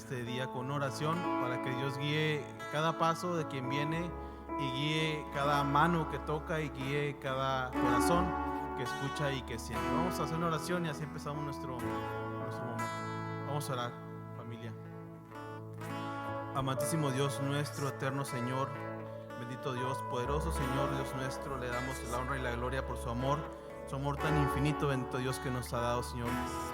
este día con oración para que Dios guíe cada paso de quien viene y guíe cada mano que toca y guíe cada corazón que escucha y que siente. Vamos a hacer una oración y así empezamos nuestro momento. Vamos a orar, familia. Amantísimo Dios nuestro, eterno Señor, bendito Dios, poderoso Señor, Dios nuestro, le damos la honra y la gloria por su amor tan infinito, bendito Dios que nos ha dado, Señor,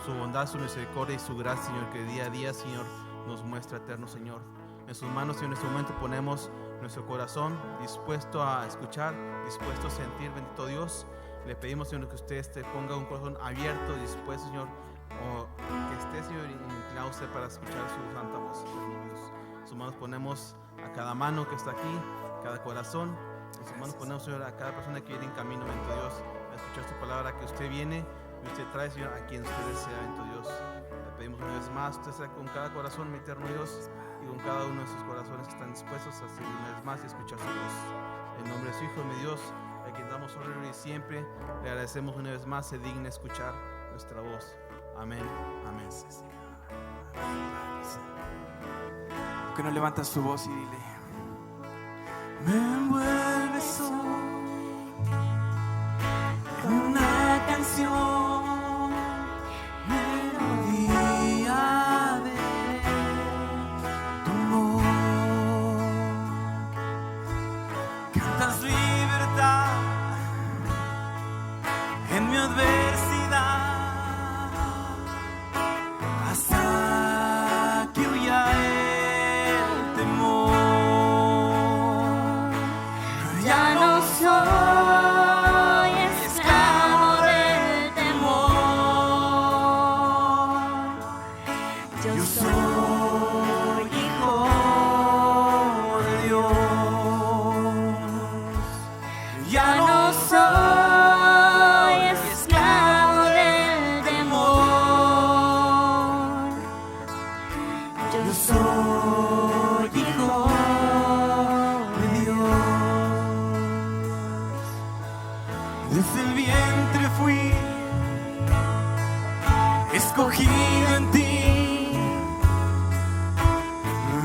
su bondad, su misericordia y su gracia, Señor, que día a día, Señor, nos muestra, eterno Señor. En sus manos, Señor, en este momento ponemos nuestro corazón dispuesto a escuchar, dispuesto a sentir, bendito Dios. Le pedimos, Señor, que usted ponga un corazón abierto, dispuesto, Señor, o que esté, Señor, inclinado usted para escuchar su santa voz, eterno Dios. En sus manos ponemos a cada mano que está aquí, cada corazón. En sus manos ponemos, Señor, a cada persona que viene en camino, bendito Dios, a escuchar su palabra, que usted viene y usted trae, Señor, a quien usted desea, bendito Dios. Le pedimos una vez más, usted sea con cada corazón, mi eterno Dios, y con cada uno de sus corazones que están dispuestos a seguir una vez más y escuchar su voz. En nombre de su Hijo, mi Dios, a quien damos honor y siempre le agradecemos una vez más, se digna escuchar nuestra voz. Amén, amén. ¿Por qué no levantas tu voz y dile: me envuelves hoy en una canción, melodía de tu amor? Cantas libertad en mi adversidad, hasta que huya el temor. Ya no soy esclavo del temor, yo soy hijo de Dios. Ya no soy esclavo del temor, yo soy hijo de Dios. Desde el vientre fui escogido en ti,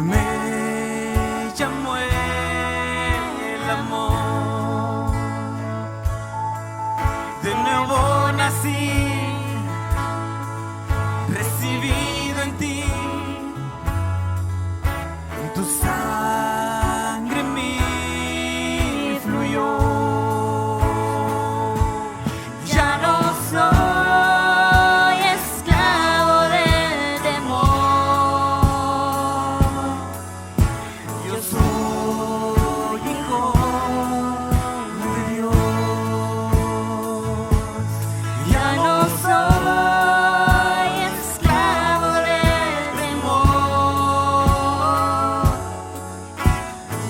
me llamó el amor. De nuevo nací, recibido en ti, en tu sangre mi fluyó. Ya no soy esclavo del temor, yo soy hijo de Dios. Ya no soy esclavo del temor,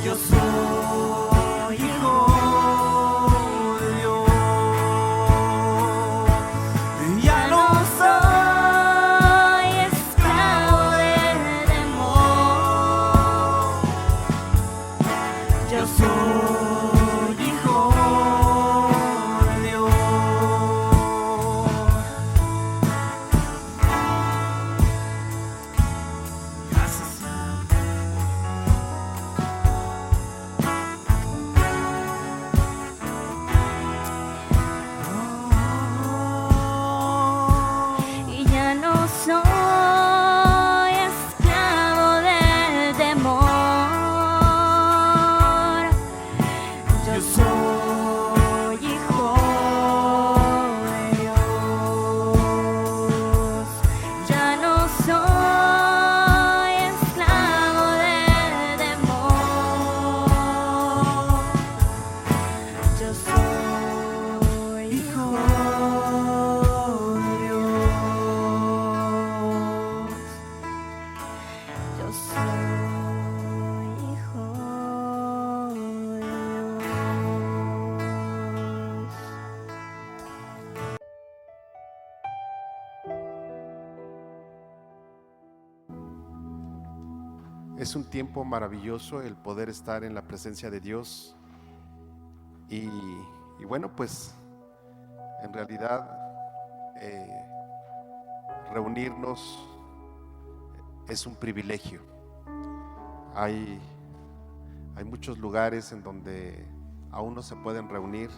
yo soy hijo de Dios. Ya no soy esclavo del temor, yo soy hijo de Dios. Gracias. Y ya no soy esclavo del temor, Yo soy hijo de Dios. ya no soy esclavo del temor, yo soy Hijo de Dios. yo soy hijo de Dios. Es un tiempo maravilloso el poder estar en la presencia de Dios y bueno, pues en realidad reunirnos es un privilegio. Hay muchos lugares en donde aún no se pueden reunir,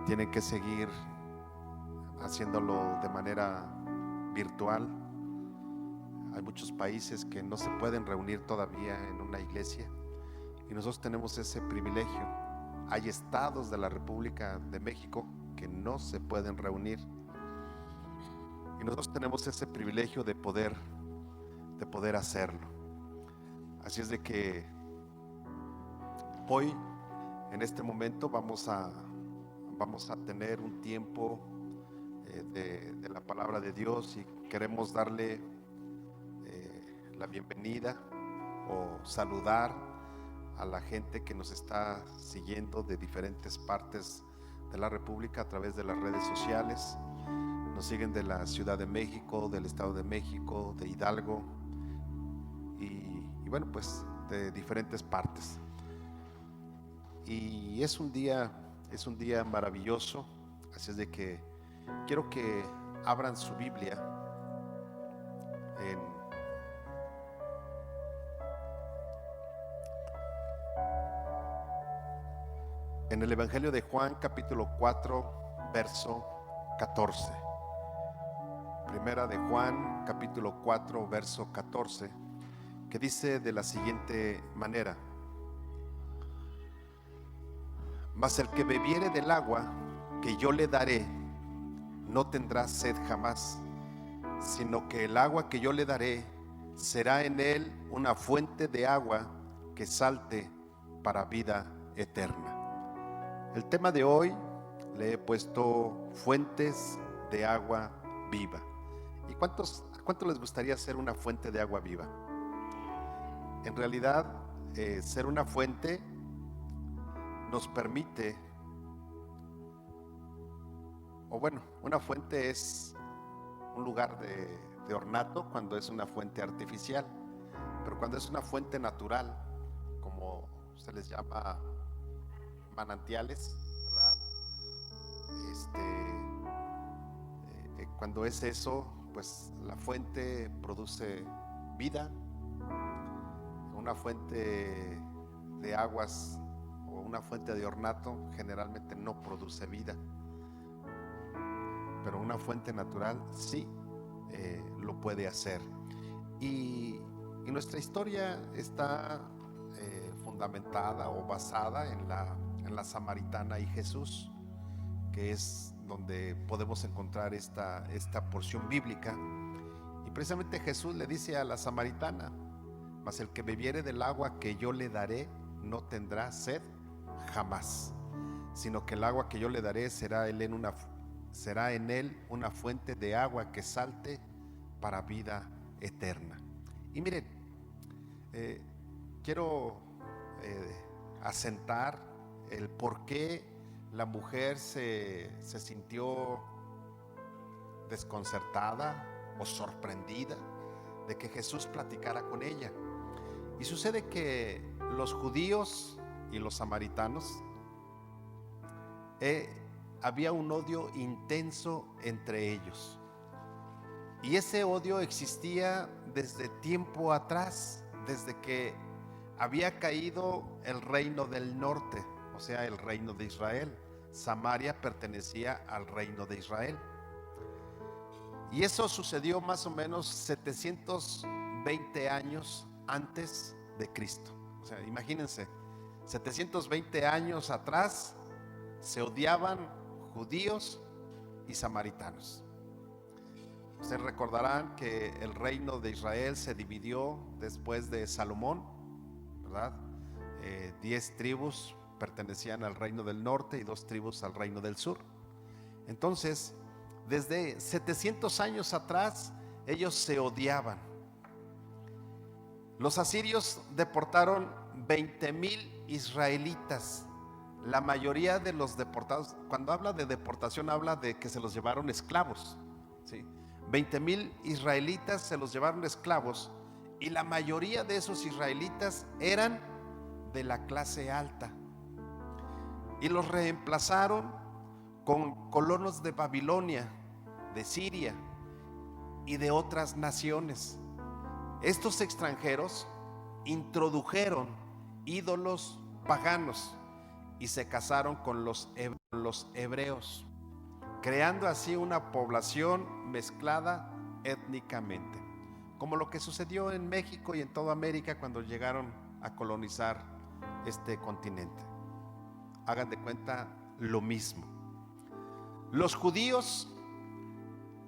tienen que seguir haciéndolo de manera virtual. Hay muchos países que no se pueden reunir todavía en una iglesia y nosotros tenemos ese privilegio. Hay estados de la República de México que no se pueden reunir y nosotros tenemos ese privilegio de poder hacerlo. Así es de que hoy, en este momento, vamos a tener un tiempo de la palabra de Dios y queremos darle la bienvenida o saludar a la gente que nos está siguiendo de diferentes partes de la República a través de las redes sociales. Nos siguen de la Ciudad de México, del Estado de México, de Hidalgo y bueno, pues de diferentes partes. Y es un día maravilloso, así es de que quiero que abran su Biblia en el Evangelio de Juan, capítulo 4, verso 14. Primera de Juan, capítulo 4, verso 14, que dice de la siguiente manera: mas el que bebiere del agua que yo le daré no tendrá sed jamás, sino que el agua que yo le daré será en él una fuente de agua que salte para vida eterna. El tema de hoy le he puesto fuentes de agua viva. ¿Y cuánto les gustaría ser una fuente de agua viva? En realidad, ser una fuente nos permite, o bueno, una fuente es un lugar de ornato cuando es una fuente artificial, pero cuando es una fuente natural, como se les llama manantiales, ¿verdad? Cuando es eso, pues la fuente produce vida. Una fuente de aguas o una fuente de ornato generalmente no produce vida, pero una fuente natural sí lo puede hacer. Y nuestra historia está fundamentada o basada en la samaritana y Jesús, que es donde podemos encontrar esta porción bíblica. Y precisamente Jesús le dice a la samaritana: mas el que bebiere del agua que yo le daré no tendrá sed jamás, sino que el agua que yo le daré será en él una fuente de agua que salte para vida eterna. Y miren, quiero asentar el por qué la mujer se sintió desconcertada o sorprendida de que Jesús platicara con ella. Y sucede que los judíos y los samaritanos había un odio intenso entre ellos. Y ese odio existía desde tiempo atrás, desde que había caído el reino del norte, o sea, el reino de Israel. Samaria pertenecía al reino de Israel. Y eso sucedió más o menos 720 años antes de Cristo. O sea, imagínense, 720 años atrás se odiaban judíos y samaritanos. Ustedes recordarán que el reino de Israel se dividió después de Salomón, ¿verdad? 10 tribus pertenecían al reino del norte y 2 tribus al reino del sur. Entonces, desde 700 años atrás, ellos se odiaban. Los asirios deportaron 20,000 israelitas. La mayoría de los deportados, cuando habla de deportación, habla de que se los llevaron esclavos, ¿sí? 20,000 israelitas se los llevaron esclavos, y la mayoría de esos israelitas eran de la clase alta, y los reemplazaron con colonos de Babilonia, de Siria y de otras naciones. estos extranjeros introdujeron ídolos paganos y se casaron con los hebreos, creando así una población mezclada étnicamente, como lo que sucedió en México y en toda América cuando llegaron a colonizar este continente. Hagan de cuenta lo mismo. Los judíos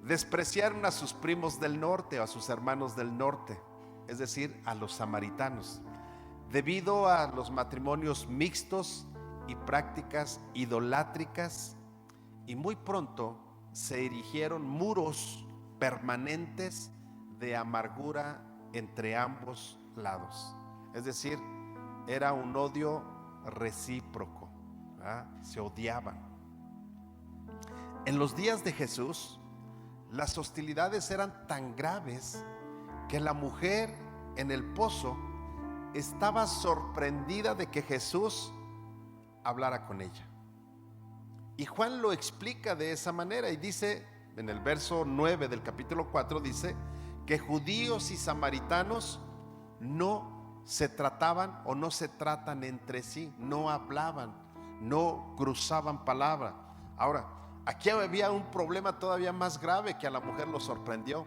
despreciaron a sus primos del norte o a sus hermanos del norte, es decir, a los samaritanos, debido a los matrimonios mixtos y prácticas idolátricas, y muy pronto se erigieron muros permanentes de amargura entre ambos lados. Es decir, era un odio recíproco, ¿verdad? Se odiaban. En los días de Jesús, las hostilidades eran tan graves que la mujer en el pozo estaba sorprendida de que Jesús hablara con ella. Y Juan lo explica de esa manera y dice, en el verso 9 del capítulo 4, dice que judíos y samaritanos no se trataban o no se tratan entre sí, no hablaban, no cruzaban palabra. Ahora, aquí había un problema todavía más grave que a la mujer lo sorprendió.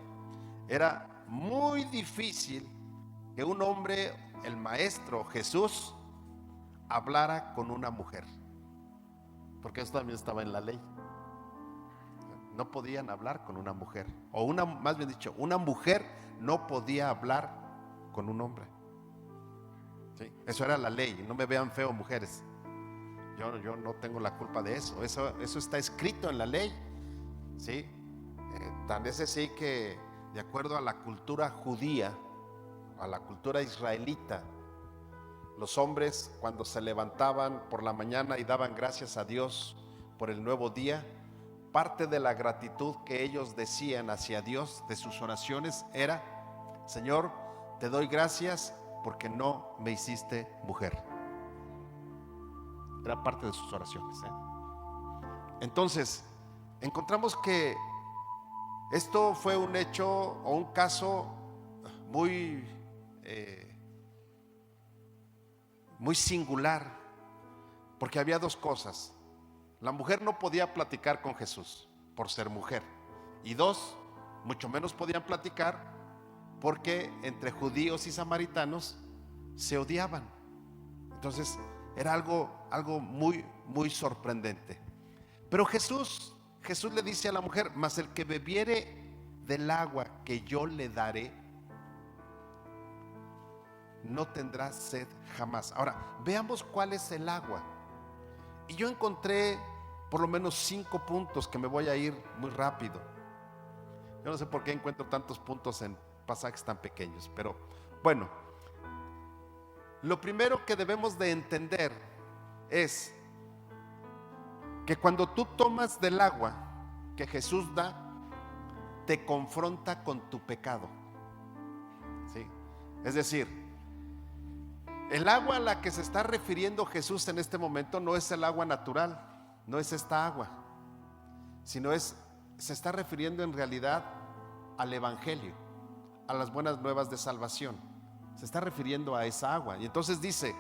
Era muy difícil que un hombre, el maestro Jesús, hablara con una mujer, porque eso también estaba en la ley. No podían hablar con una mujer, o más bien dicho, una mujer no podía hablar con un hombre. ¿Sí? Eso era la ley. No me vean feo, mujeres. Yo no tengo la culpa de eso. Eso está escrito en la ley. ¿Sí? Tan es así que, de acuerdo a la cultura judía, a la cultura israelita, los hombres, cuando se levantaban por la mañana y daban gracias a Dios por el nuevo día, parte de la gratitud que ellos decían hacia Dios de sus oraciones era: Señor, te doy gracias porque no me hiciste mujer. Era parte de sus oraciones, ¿eh? Entonces, encontramos que esto fue un hecho o un caso muy singular, porque había dos cosas. La mujer no podía platicar con Jesús por ser mujer, y dos, mucho menos podían platicar porque entre judíos y samaritanos se odiaban. Entonces era algo muy, muy sorprendente. Pero Jesús le dice a la mujer: mas el que bebiere del agua que yo le daré no tendrá sed jamás. Ahora, veamos cuál es el agua. Y yo encontré por lo menos 5 puntos que me voy a ir muy rápido. Yo no sé por qué encuentro tantos puntos en pasajes tan pequeños, pero bueno, lo primero que debemos de entender es que cuando tú tomas del agua que Jesús da, te confronta con tu pecado. ¿Sí? Es decir, el agua a la que se está refiriendo Jesús en este momento no es el agua natural, no es esta agua, sino se está refiriendo en realidad al Evangelio, a las buenas nuevas de salvación. Se está refiriendo a esa agua. Y entonces dice: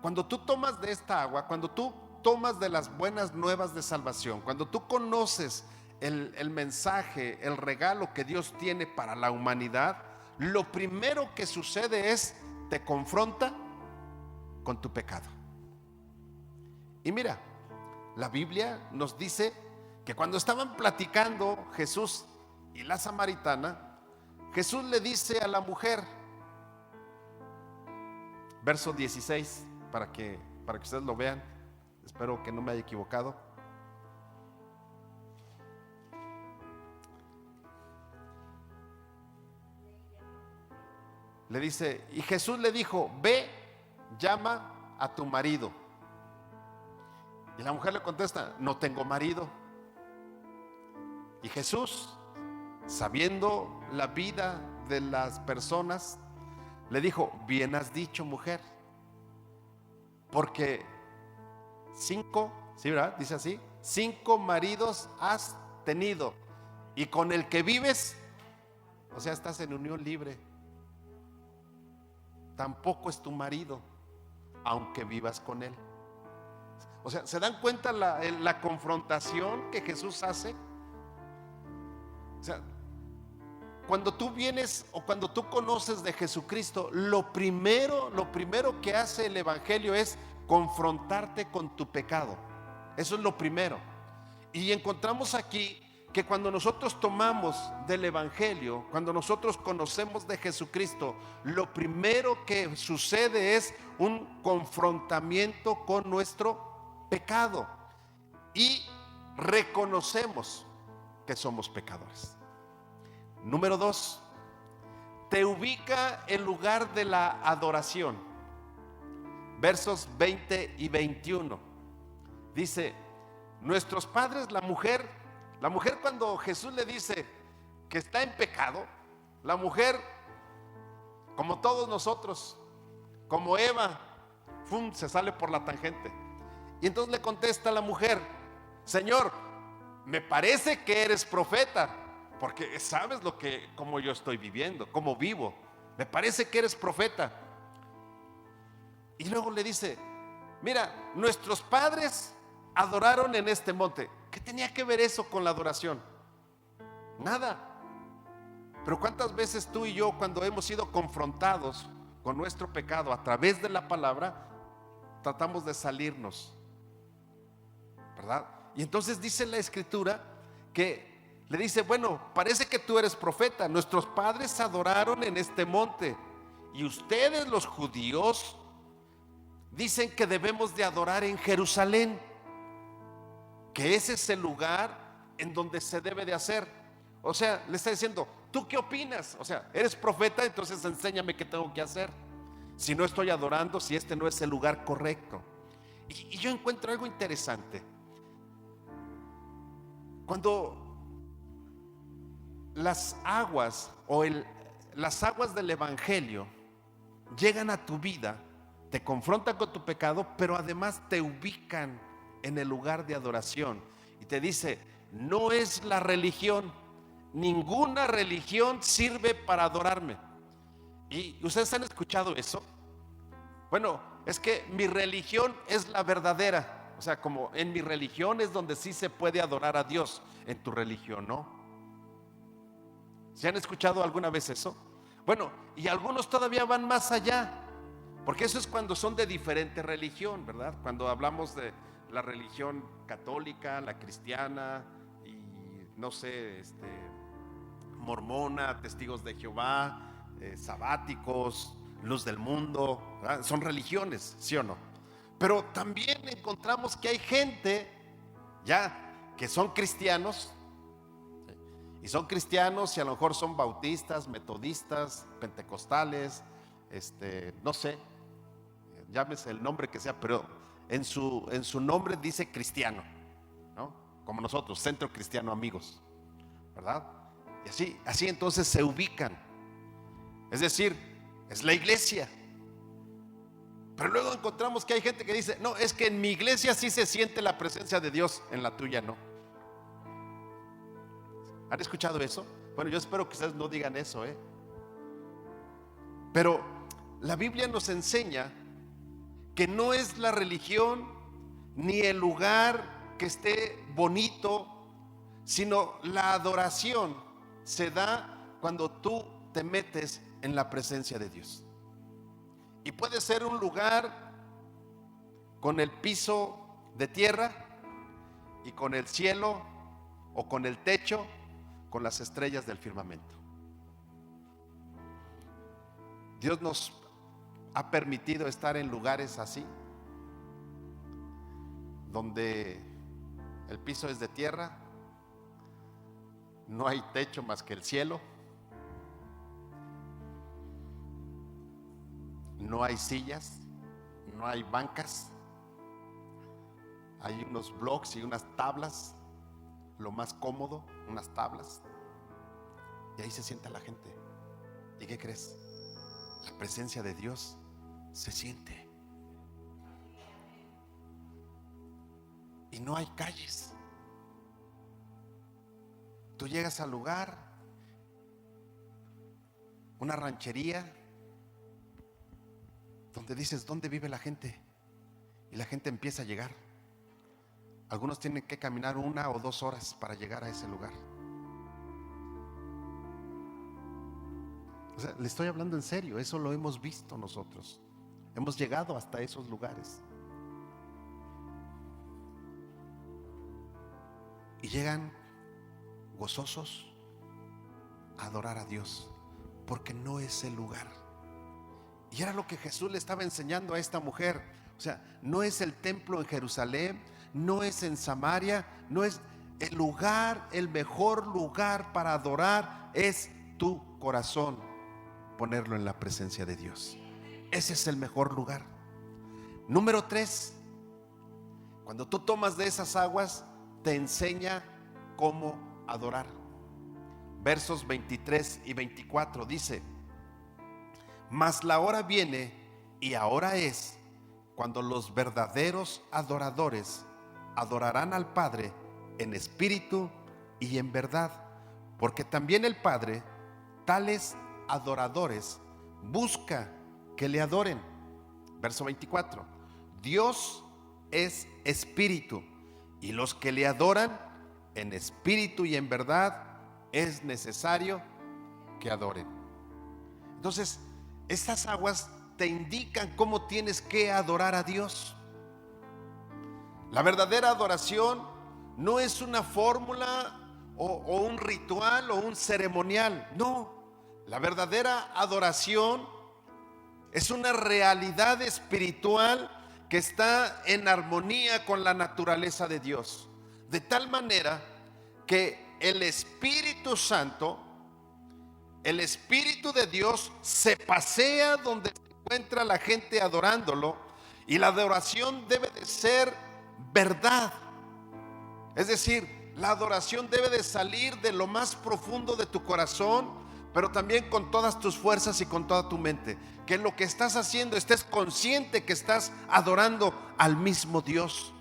cuando tú tomas de esta agua, cuando tú tomas de las buenas nuevas de salvación, cuando tú conoces el mensaje, el regalo que Dios tiene para la humanidad, lo primero que sucede es: te confronta con tu pecado. Y mira, la Biblia nos dice que cuando estaban platicando Jesús y la samaritana, Jesús le dice a la mujer, verso 16, para que ustedes lo vean, espero que no me haya equivocado. Le dice, y Jesús le dijo: ve, llama a tu marido. Y la mujer le contesta: no tengo marido. Y Jesús, sabiendo la vida de las personas, le dijo: bien has dicho, mujer, porque 5, ¿sí, verdad? Dice así: 5 maridos has tenido, y con el que vives, o sea, estás en unión libre tampoco es tu marido, aunque vivas con él. O sea, ¿se dan cuenta la confrontación que Jesús hace? O sea, cuando tú vienes o cuando tú conoces de Jesucristo, lo primero que hace el Evangelio es confrontarte con tu pecado. Eso es lo primero. Y encontramos aquí que cuando nosotros tomamos del Evangelio, cuando nosotros conocemos de Jesucristo, lo primero que sucede es un confrontamiento con nuestro pecado y reconocemos que somos pecadores. Número 2, te ubica en lugar de la adoración. Versos 20 y 21. Dice, nuestros padres, la mujer cuando Jesús le dice que está en pecado, la mujer, como todos nosotros, como Eva, se sale por la tangente. Y entonces le contesta a la mujer, Señor, me parece que eres profeta, porque sabes cómo yo estoy viviendo, cómo vivo. Me parece que eres profeta. Y luego le dice, mira, nuestros padres adoraron en este monte. ¿Qué tenía que ver eso con la adoración? Nada. Pero ¿cuántas veces tú y yo, cuando hemos sido confrontados con nuestro pecado a través de la palabra, tratamos de salirnos? ¿Verdad? Y entonces dice la Escritura que le dice, bueno, parece que tú eres profeta. Nuestros padres adoraron en este monte y ustedes, los judíos, dicen que debemos de adorar en Jerusalén, que ese es el lugar en donde se debe de hacer. O sea, le está diciendo, ¿tú qué opinas? O sea, eres profeta, entonces enséñame qué tengo que hacer. Si no estoy adorando, si este no es el lugar correcto. Y yo encuentro algo interesante. Cuando las aguas las aguas del Evangelio llegan a tu vida, te confrontan con tu pecado, pero además te ubican en el lugar de adoración y te dice, no es la religión, ninguna religión sirve para adorarme. ¿Y ustedes han escuchado eso? Bueno, es que mi religión es la verdadera. O sea, como en mi religión es donde sí se puede adorar a Dios, en tu religión no. ¿Se han escuchado alguna vez eso? Bueno, y algunos todavía van más allá, porque eso es cuando son de diferente religión, ¿verdad? Cuando hablamos de la religión católica, la cristiana y no sé, mormona, testigos de Jehová, sabáticos, luz del mundo, ¿verdad? Son religiones, ¿sí o no? Pero también encontramos que hay gente ya que son cristianos, y son cristianos y a lo mejor son bautistas, metodistas, pentecostales, no sé, llámese el nombre que sea, pero en su nombre dice cristiano, ¿no? Como nosotros, Centro Cristiano Amigos, ¿verdad? Y así entonces se ubican. Es decir, es la iglesia. Pero luego encontramos que hay gente que dice, no, es que en mi iglesia sí se siente la presencia de Dios, en la tuya no. ¿Han escuchado eso? Bueno, yo espero que ustedes no digan eso, Pero la Biblia nos enseña que no es la religión ni el lugar que esté bonito, sino la adoración se da cuando tú te metes en la presencia de Dios. Y puede ser un lugar con el piso de tierra y con el cielo o con el techo, con las estrellas del firmamento. Dios nos ha permitido estar en lugares así, donde el piso es de tierra, no hay techo más que el cielo, no hay sillas, no hay bancas, hay unos blocks y unas tablas, lo más cómodo, unas tablas, y ahí se sienta la gente. ¿Y qué crees? La presencia de Dios se siente. Y no hay calles. Tú llegas al lugar, una ranchería, donde dices, ¿dónde vive la gente? Y la gente empieza a llegar. Algunos tienen que caminar 1 o 2 horas para llegar a ese lugar. O sea, le estoy hablando en serio, eso lo hemos visto nosotros. Hemos llegado hasta esos lugares. Y llegan gozosos a adorar a Dios, porque no es el lugar. Y era lo que Jesús le estaba enseñando a esta mujer. O sea, no es el templo en Jerusalén, no es en Samaria, no es el lugar, el mejor lugar para adorar es tu corazón, ponerlo en la presencia de Dios. Ese es el mejor lugar. Número 3, cuando tú tomas de esas aguas, te enseña cómo adorar. Versos 23 y 24 dice: mas la hora viene, y ahora es, cuando los verdaderos adoradores adorarán al Padre en espíritu y en verdad, porque también el Padre tales adoradores busca que le adoren. Verso 24: Dios es espíritu, y los que le adoran en espíritu y en verdad es necesario que adoren. Entonces, estas aguas te indican cómo tienes que adorar a Dios. La verdadera adoración no es una fórmula o un ritual o un ceremonial. No, la verdadera adoración es una realidad espiritual que está en armonía con la naturaleza de Dios, de tal manera que el Espíritu Santo, el Espíritu de Dios, se pasea donde se encuentra la gente adorándolo, y la adoración debe de ser verdad. Es decir, la adoración debe de salir de lo más profundo de tu corazón, pero también con todas tus fuerzas y con toda tu mente. Que en lo que estás haciendo estés consciente que estás adorando al mismo Dios.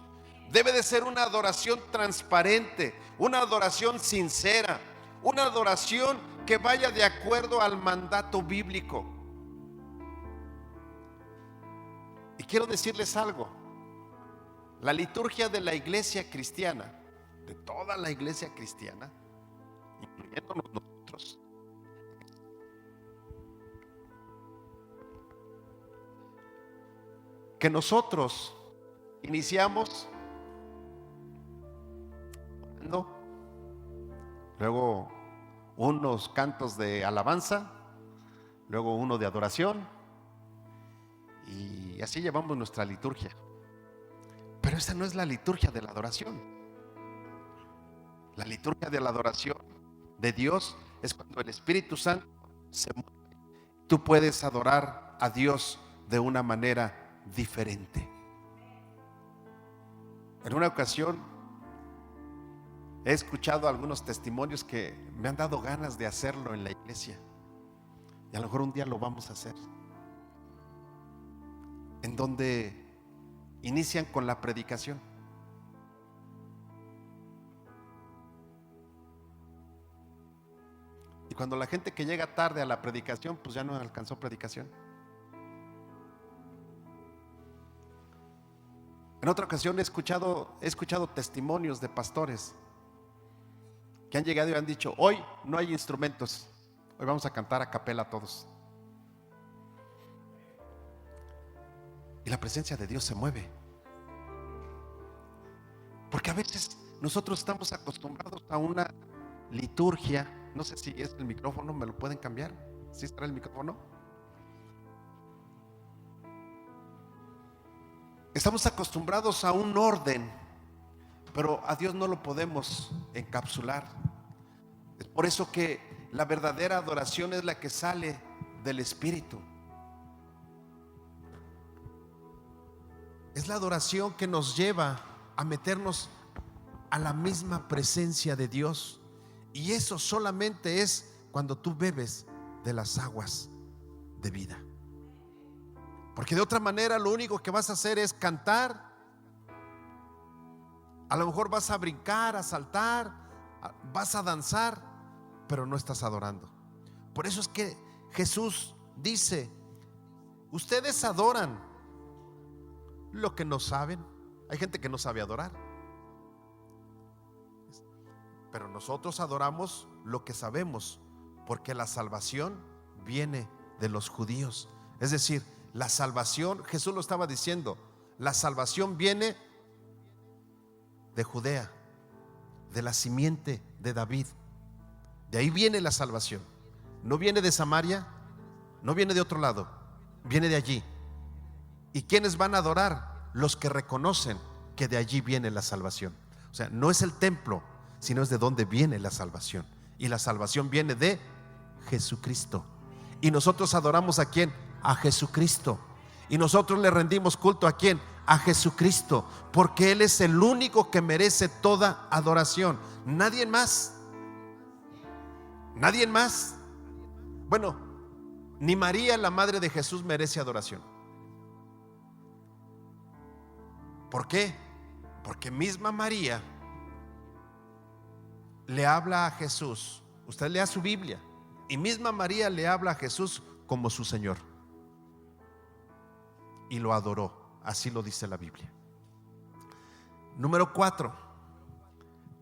Debe de ser una adoración transparente, una adoración sincera, una adoración que vaya de acuerdo al mandato bíblico. Y quiero decirles algo: la liturgia de la iglesia cristiana, de toda la iglesia cristiana, incluyéndonos nosotros, que nosotros iniciamos luego unos cantos de alabanza, luego uno de adoración, y así llevamos nuestra liturgia. Pero esa no es la liturgia de la adoración. La liturgia de la adoración de Dios es cuando el Espíritu Santo se mueve. Tú puedes adorar a Dios de una manera diferente. En una ocasión he escuchado algunos testimonios que me han dado ganas de hacerlo en la iglesia, y a lo mejor un día lo vamos a hacer, en donde inician con la predicación. Y cuando la gente que llega tarde a la predicación, pues ya no alcanzó predicación. En otra ocasión he escuchado testimonios de pastores que han llegado y han dicho: hoy no hay instrumentos, hoy vamos a cantar a capela todos. Y la presencia de Dios se mueve. Porque a veces nosotros estamos acostumbrados a una liturgia. No sé si es el micrófono, ¿me lo pueden cambiar? ¿Sí estará el micrófono? Estamos acostumbrados a un orden, pero a Dios no lo podemos encapsular. Es por eso que la verdadera adoración es la que sale del Espíritu. Es la adoración que nos lleva a meternos a la misma presencia de Dios. Y eso solamente es cuando tú bebes de las aguas de vida. Porque de otra manera lo único que vas a hacer es cantar. A lo mejor vas a brincar, a saltar, vas a danzar, pero no estás adorando. Por eso es que Jesús dice: ustedes adoran lo que no saben. Hay gente que no sabe adorar, pero nosotros adoramos lo que sabemos, porque la salvación viene de los judíos. Es decir, la salvación, Jesús lo estaba diciendo, la salvación viene de Judea, de la simiente de David. De ahí viene la salvación. No viene de Samaria, no viene de otro lado, viene de allí. ¿Y quiénes van a adorar? Los que reconocen que de allí viene la salvación. O sea, no es el templo, sino es de donde viene la salvación. Y la salvación viene de Jesucristo. Y nosotros adoramos ¿a quién? A Jesucristo. Y nosotros le rendimos culto ¿a quién? A Jesucristo, porque Él es el único que merece toda adoración. Nadie más. Nadie más. Bueno, ni María, la madre de Jesús, merece adoración. ¿Por qué? Porque misma María le habla a Jesús. Usted lea su Biblia, y misma María le habla a Jesús como su Señor, y lo adoró. Así lo dice la Biblia. Número 4,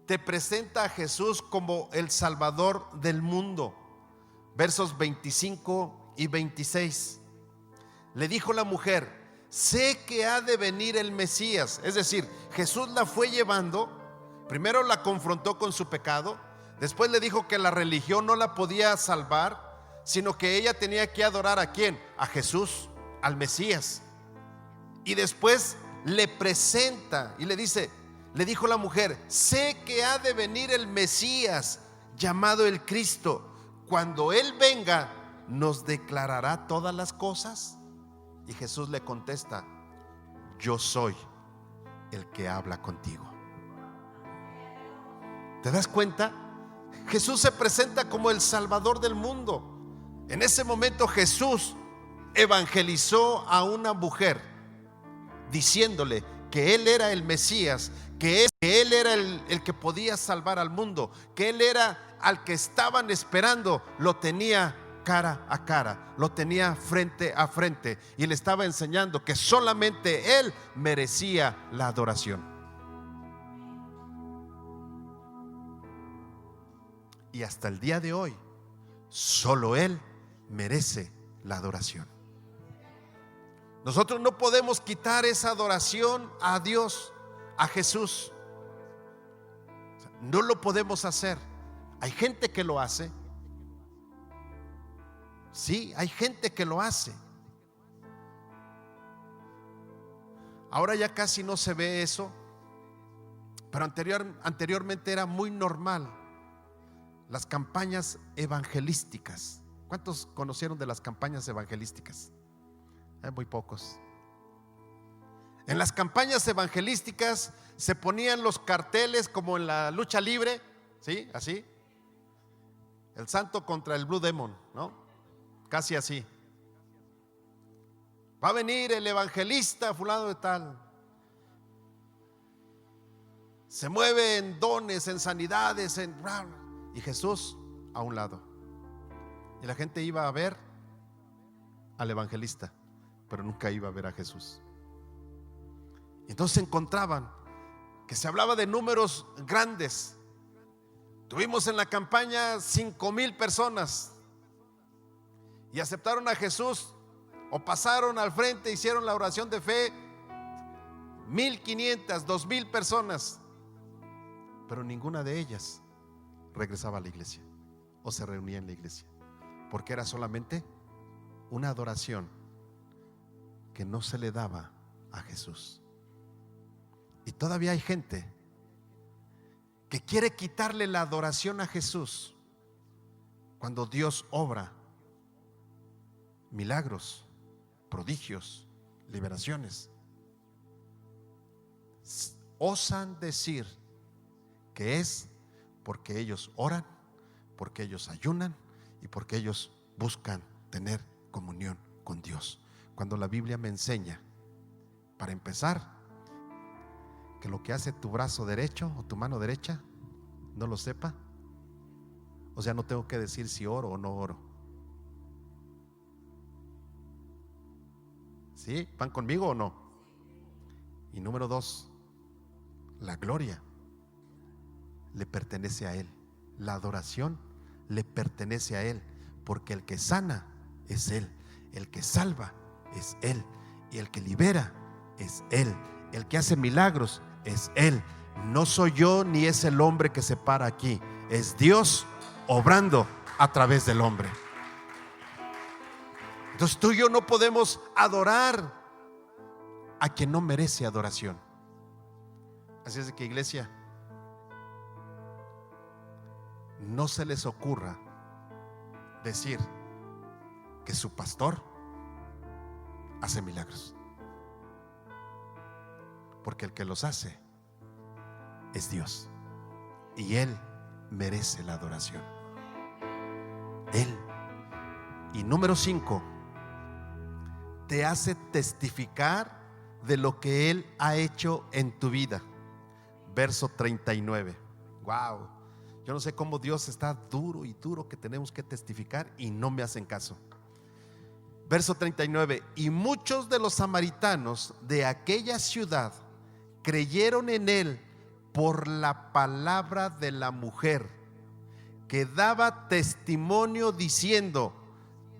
te presenta a Jesús como el Salvador del mundo. Versos 25 y 26. Le dijo la mujer: sé que ha de venir el Mesías. Es decir, Jesús la fue llevando. Primero la confrontó con su pecado, después le dijo que la religión no la podía salvar, sino que ella tenía que adorar ¿a quién? A Jesús, al Mesías. Y después le presenta y le dice, le dijo la mujer: sé que ha de venir el Mesías, llamado el Cristo. Cuando Él venga, ¿nos declarará todas las cosas? Y Jesús le contesta: yo soy el que habla contigo. ¿Te das cuenta? Jesús se presenta como el Salvador del mundo. En ese momento Jesús evangelizó a una mujer, diciéndole que Él era el Mesías, que Él era el que podía salvar al mundo, que Él era al que estaban esperando. Lo tenía cara a cara, lo tenía frente a frente, y le estaba enseñando que solamente Él merecía la adoración. Y hasta el día de hoy, solo Él merece la adoración. Nosotros no podemos quitar esa adoración a Dios, a Jesús. No lo podemos hacer. Hay gente que lo hace. Sí, hay gente que lo hace. Ahora ya casi no se ve eso, pero anteriormente era muy normal. Las campañas evangelísticas. ¿Cuántos conocieron de las campañas evangelísticas? Muy pocos. En las campañas evangelísticas se ponían los carteles como en la lucha libre, ¿sí? Así. El santo contra el Blue Demon, ¿no? Casi así. Va a venir el evangelista fulano de tal. Se mueve en dones, en sanidades, y Jesús a un lado. Y la gente iba a ver al evangelista, pero nunca iba a ver a Jesús. Y entonces se encontraban que se hablaba de números grandes. Tuvimos en la campaña 5,000 personas, y aceptaron a Jesús, o pasaron al frente, hicieron la oración de fe 1,500, 2,000 personas, pero ninguna de ellas regresaba a la iglesia o se reunía en la iglesia, porque era solamente una adoración que no se le daba a Jesús. Y todavía hay gente que quiere quitarle la adoración a Jesús cuando Dios obra milagros, prodigios, liberaciones. Osan decir que es porque ellos oran, porque ellos ayunan y porque ellos buscan tener comunión con Dios, cuando la Biblia me enseña, para empezar, que lo que hace tu brazo derecho o tu mano derecha no lo sepa. O sea, no tengo que decir si oro o no oro. ¿Sí? ¿Van conmigo o no? Y número 2, la gloria le pertenece a Él. La adoración le pertenece a Él, porque el que sana es Él, el que salva es Él, y el que libera es Él, el que hace milagros es Él. No soy yo ni es el hombre que se para aquí, es Dios obrando a través del hombre. Entonces tú y yo no podemos adorar a quien no merece adoración. Así es de que, iglesia, no se les ocurra decir que su pastor hace milagros, porque el que los hace es Dios, y Él merece la adoración. Él. Y número 5, te hace testificar de lo que Él ha hecho en tu vida. Verso 39. Wow, yo no sé cómo Dios está duro y duro que tenemos que testificar y no me hacen caso. Verso 39. Y muchos de los samaritanos de aquella ciudad creyeron en Él por la palabra de la mujer, que daba testimonio diciendo: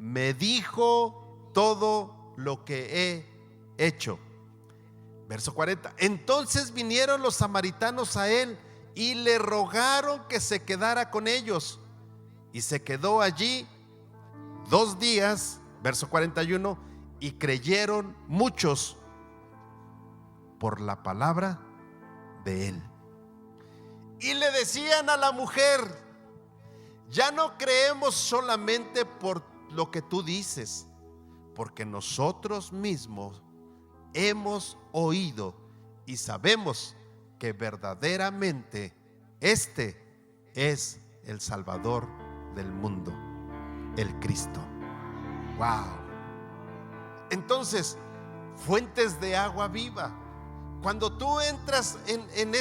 me dijo todo lo que he hecho. Verso 40. Entonces vinieron los samaritanos a Él y le rogaron que se quedara con ellos, y se quedó allí 2 días. Verso 41. Y creyeron muchos por la palabra de Él. Y le decían a la mujer: ya no creemos solamente por lo que tú dices, porque nosotros mismos hemos oído y sabemos que verdaderamente este es el Salvador del mundo, el Cristo. Wow. Entonces, fuentes de agua viva. Cuando tú entras en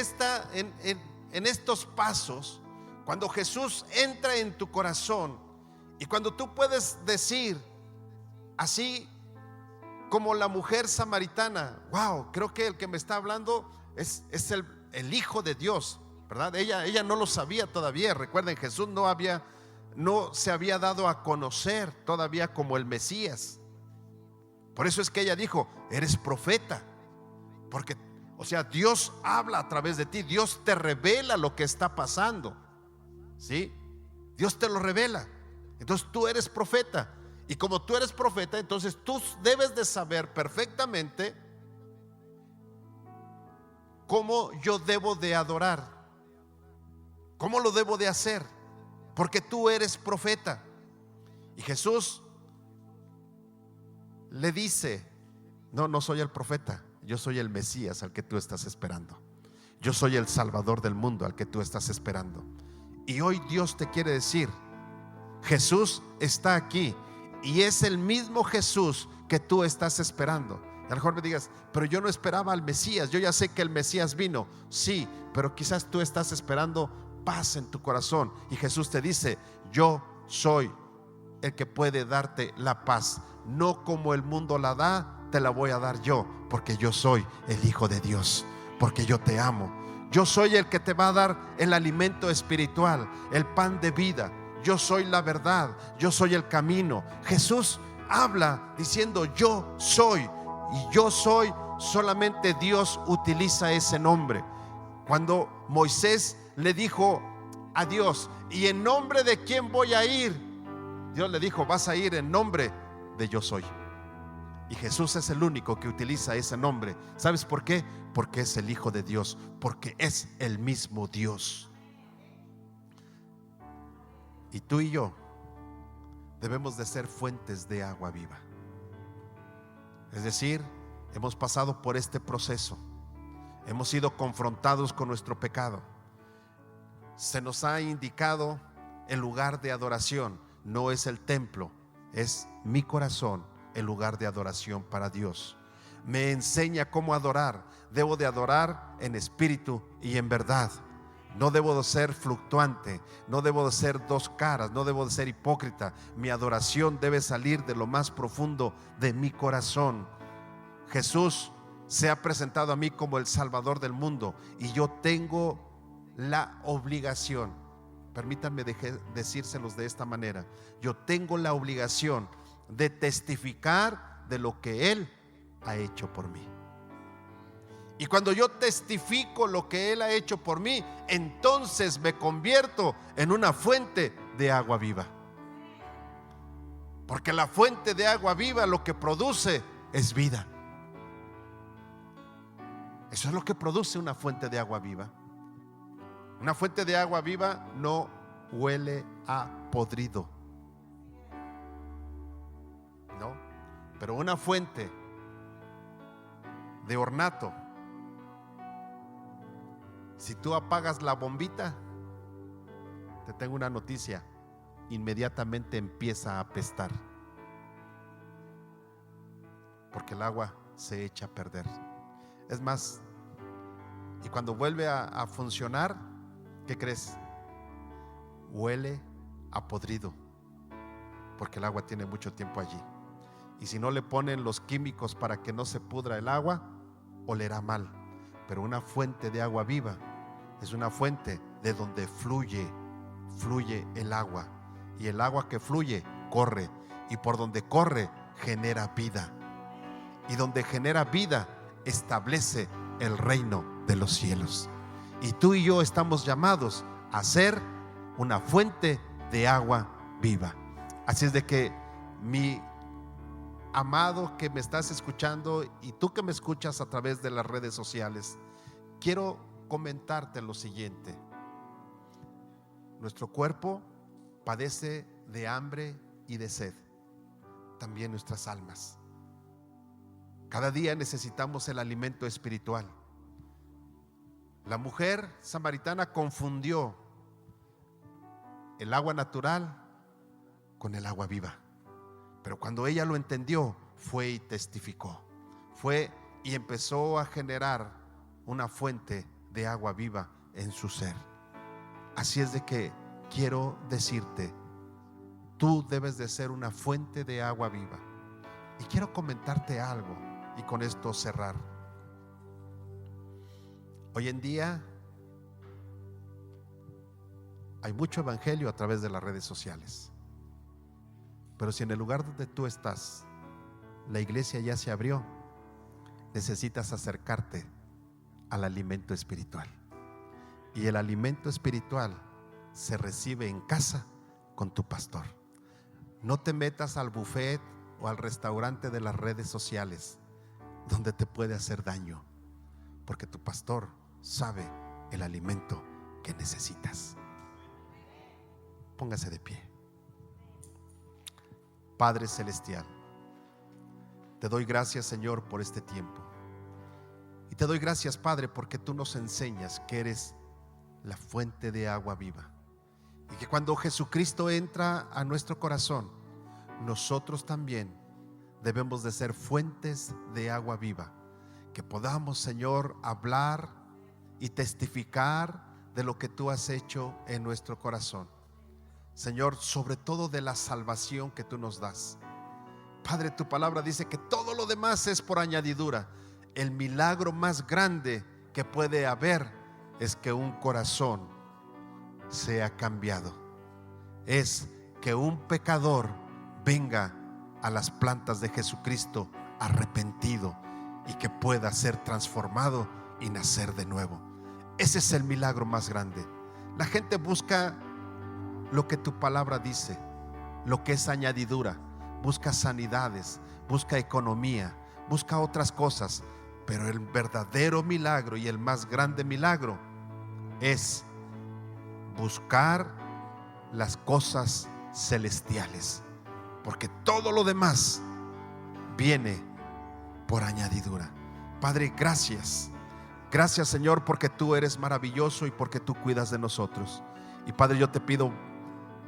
estos pasos, cuando Jesús entra en tu corazón, y cuando tú puedes decir, así como la mujer samaritana: wow, creo que el que me está hablando es el Hijo de Dios, ¿verdad? Ella no lo sabía todavía. Recuerden, Jesús no se había dado a conocer todavía como el Mesías. Por eso es que ella dijo: eres profeta, porque, o sea, Dios habla a través de ti, Dios te revela lo que está pasando, ¿sí? Dios te lo revela. Entonces tú eres profeta, y como tú eres profeta, entonces tú debes de saber perfectamente cómo yo debo de adorar, cómo lo debo de hacer, porque tú eres profeta. Y Jesús le dice: no soy el profeta, yo soy el Mesías al que tú estás esperando. Yo soy el Salvador del mundo al que tú estás esperando. Y hoy Dios te quiere decir: Jesús está aquí, y es el mismo Jesús que tú estás esperando. A lo mejor me digas: pero yo no esperaba al Mesías, yo ya sé que el Mesías vino. Sí, pero quizás tú estás esperando paz en tu corazón, y Jesús te dice: yo soy el que puede darte la paz. No como el mundo la da, te la voy a dar yo, porque yo soy el Hijo de Dios, porque yo te amo. Yo soy el que te va a dar el alimento espiritual, el pan de vida. Yo soy la verdad, yo soy el camino. Jesús habla diciendo: yo soy. Y yo soy, solamente Dios utiliza ese nombre. Cuando Moisés le dijo a Dios: ¿y en nombre de quién voy a ir? Dios le dijo: vas a ir en nombre de yo soy. Y Jesús es el único que utiliza ese nombre. ¿Sabes por qué? Porque es el Hijo de Dios, porque es el mismo Dios. Y tú y yo debemos de ser fuentes de agua viva. Es decir, hemos pasado por este proceso, hemos sido confrontados con nuestro pecado, se nos ha indicado el lugar de adoración. No es el templo, es mi corazón el lugar de adoración para Dios. Me enseña cómo adorar. Debo de adorar en espíritu y en verdad. No debo de ser fluctuante, no debo de ser dos caras, no debo de ser hipócrita. Mi adoración debe salir de lo más profundo de mi corazón. Jesús se ha presentado a mí como el Salvador del mundo y yo tengo la obligación, permítanme decírselos de esta manera, yo tengo la obligación de testificar de lo que Él ha hecho por mí. Y cuando yo testifico lo que Él ha hecho por mí, entonces me convierto en una fuente de agua viva. Porque la fuente de agua viva lo que produce es vida. Eso es lo que produce una fuente de agua viva. Una fuente de agua viva no huele a podrido. No, pero una fuente de ornato, si tú apagas la bombita, te tengo una noticia, inmediatamente empieza a apestar, porque el agua se echa a perder. Es más, y cuando vuelve a funcionar, ¿qué crees? Huele a podrido, porque el agua tiene mucho tiempo allí. Y si no le ponen los químicos para que no se pudra el agua, olerá mal. Pero una fuente de agua viva es una fuente de donde fluye el agua. Y el agua que fluye, corre. Y por donde corre, genera vida. Y donde genera vida, establece el reino de los cielos. Y tú y yo estamos llamados a ser una fuente de agua viva. Así es de que, mi amado que me estás escuchando y tú que me escuchas a través de las redes sociales, quiero comentarte lo siguiente. Nuestro cuerpo padece de hambre y de sed, también nuestras almas. Cada día necesitamos el alimento espiritual. La mujer samaritana confundió el agua natural con el agua viva. Pero cuando ella lo entendió, fue y testificó. Fue y empezó a generar una fuente de agua viva en su ser. Así es de que quiero decirte, tú debes de ser una fuente de agua viva. Y quiero comentarte algo y con esto cerrar. Hoy en día hay mucho evangelio a través de las redes sociales. Pero si en el lugar donde tú estás, la iglesia ya se abrió, necesitas acercarte al alimento espiritual. Y el alimento espiritual se recibe en casa con tu pastor. No te metas al buffet o al restaurante de las redes sociales, donde te puede hacer daño, porque tu pastor sabe el alimento que necesitas. Póngase de pie. Padre Celestial, te doy gracias, Señor, por este tiempo. Y te doy gracias, Padre, porque tú nos enseñas que eres la fuente de agua viva. Y que cuando Jesucristo entra a nuestro corazón, nosotros también debemos de ser fuentes de agua viva. Que podamos, Señor, hablar y testificar de lo que tú has hecho en nuestro corazón. Señor, sobre todo de la salvación que tú nos das. Padre, tu palabra dice que todo lo demás es por añadidura. El milagro más grande que puede haber es que un corazón sea cambiado. Es que un pecador venga a las plantas de Jesucristo arrepentido y que pueda ser transformado y nacer de nuevo. Ese es el milagro más grande. La gente busca lo que tu palabra dice, lo que es añadidura, busca sanidades, busca economía, busca otras cosas, pero el verdadero milagro y el más grande milagro es buscar las cosas celestiales, porque todo lo demás viene por añadidura. Padre, gracias. Gracias, Señor, porque tú eres maravilloso y porque tú cuidas de nosotros. Y Padre, yo te pido,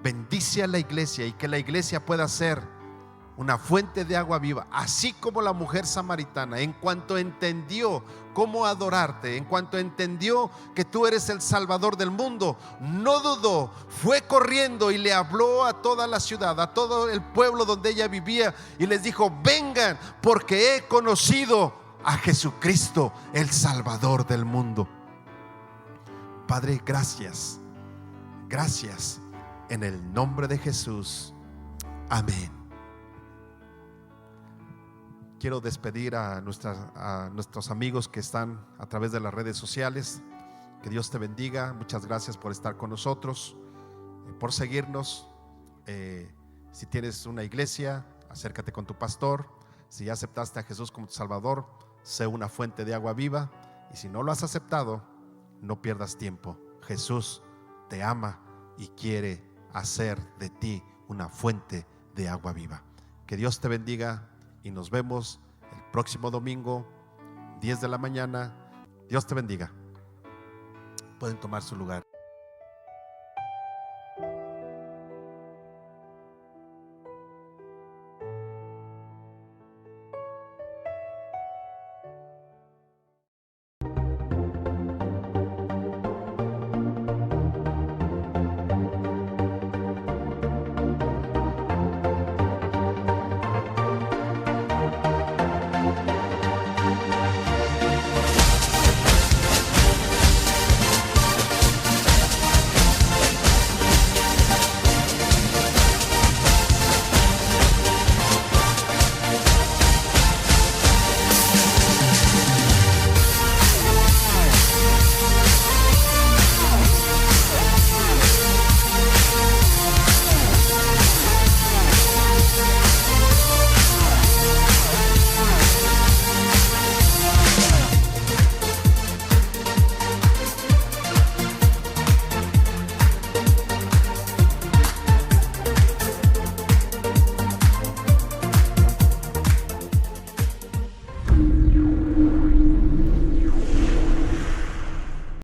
bendice a la iglesia y que la iglesia pueda ser una fuente de agua viva, así como la mujer samaritana, en cuanto entendió cómo adorarte, en cuanto entendió que tú eres el Salvador del mundo, no dudó, fue corriendo y le habló a toda la ciudad, a todo el pueblo donde ella vivía, y les dijo: vengan, porque he conocido a Jesucristo, el Salvador del mundo. Padre, gracias, gracias, en el nombre de Jesús, amén. Quiero despedir a nuestros amigos que están a través de las redes sociales. Que Dios te bendiga. Muchas gracias por estar con nosotros, por seguirnos. Si tienes una iglesia, acércate con tu pastor. Si ya aceptaste a Jesús como tu Salvador, sé una fuente de agua viva. Y si no lo has aceptado, no pierdas tiempo. Jesús te ama y quiere hacer de ti una fuente de agua viva. Que Dios te bendiga. Y nos vemos el próximo domingo, 10 de la mañana. Dios te bendiga. Pueden tomar su lugar.